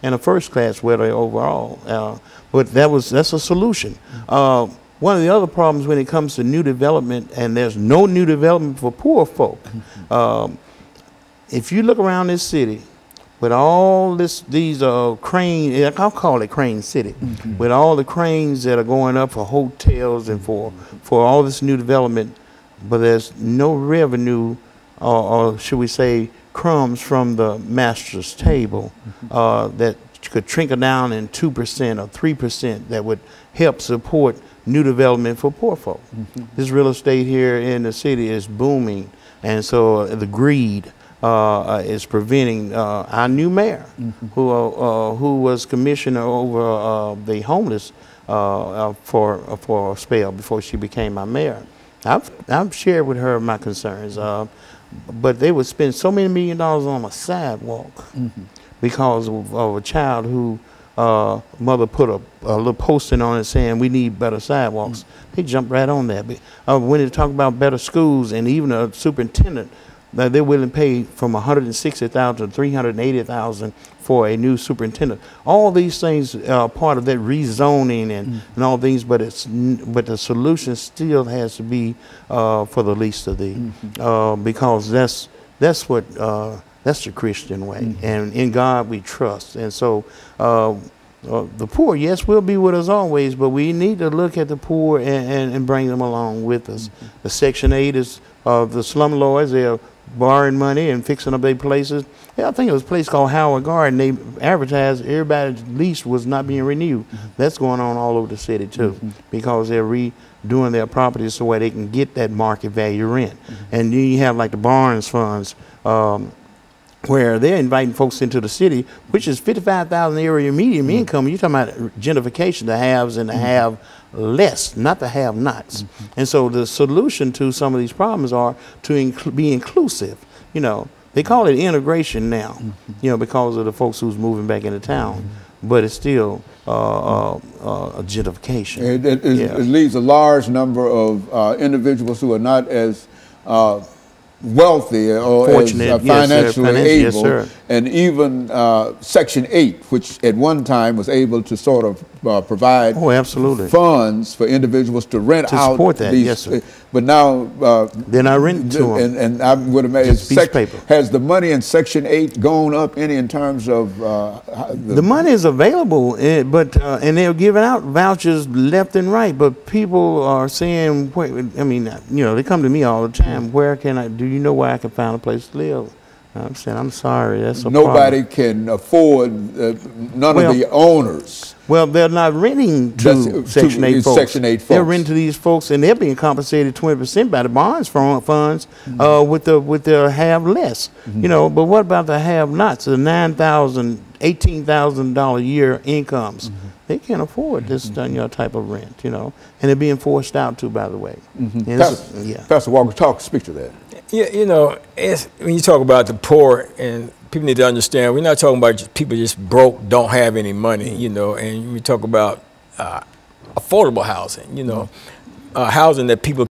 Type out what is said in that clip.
and a first-class weather overall. But that's a solution. One of the other problems when it comes to new development, and there's no new development for poor folk. If you look around this city, with all these cranes, I'll call it Crane City, with all the cranes that are going up for hotels and for all this new development, but there's no revenue, or should we say crumbs from the master's table that could trickle down in 2% or 3% that would help support new development for poor folk. This real estate here in the city is booming, and so the greed is preventing our new mayor, who was commissioner over the homeless for a spell before she became my mayor. I've shared with her my concerns, but they would spend so many $1 million on a sidewalk because of a child who mother put a little posting on it saying we need better sidewalks. They jumped right on that. When they talk about better schools, and even a superintendent, they're willing to pay from $160,000 to $380,000 for a new superintendent. All these things are part of that rezoning and all things, but the solution still has to be for the least of these, because that's the Christian way, and in God we trust. And so the poor, yes, will be with us always, but we need to look at the poor and bring them along with us. The Section 8 is the slumlords. They're borrowing money and fixing up their places. Yeah, I think it was a place called Howard Garden. They advertised everybody's lease was not being renewed. That's going on all over the city too, because they're redoing their properties so where they can get that market value rent. And then you have like the Barnes funds, where they're inviting folks into the city, which is 55,000 area median income. You're talking about gentrification, the haves and the have less, not the have-nots. And so the solution to some of these problems are to be inclusive. You know, they call it integration now, you know, because of the folks who's moving back into town. But it's still a gentrification. It leaves a large number of individuals who are not as wealthy or fortunate, as financially able, yes, and even Section 8, which at one time was able to sort of provide funds for individuals to rent out support that. These, yes, sir. But now they're not renting to them. And I would imagine has the money in Section 8 gone up any in terms of the money is available, but and they're giving out vouchers left and right, but people are saying, I mean, you know, they come to me all the time. Where can I? Do you know where I can find a place to live? I'm saying, I'm sorry, that's a nobody problem. Can afford none of the owners. Well, they're not renting to Section 8 folks. Section 8 folks. They're renting to these folks, and they're being compensated 20% by the Barnes funds with their have less. You know, but what about the have-nots? The $9,000, $18,000 a year incomes. They can't afford this type of rent, you know, and they're being forced out too, by the way. Pastor Walker, speak to that. Yeah, you know, when you talk about the poor, and people need to understand, we're not talking about just people just broke, don't have any money, you know, and we talk about affordable housing, you know, housing that people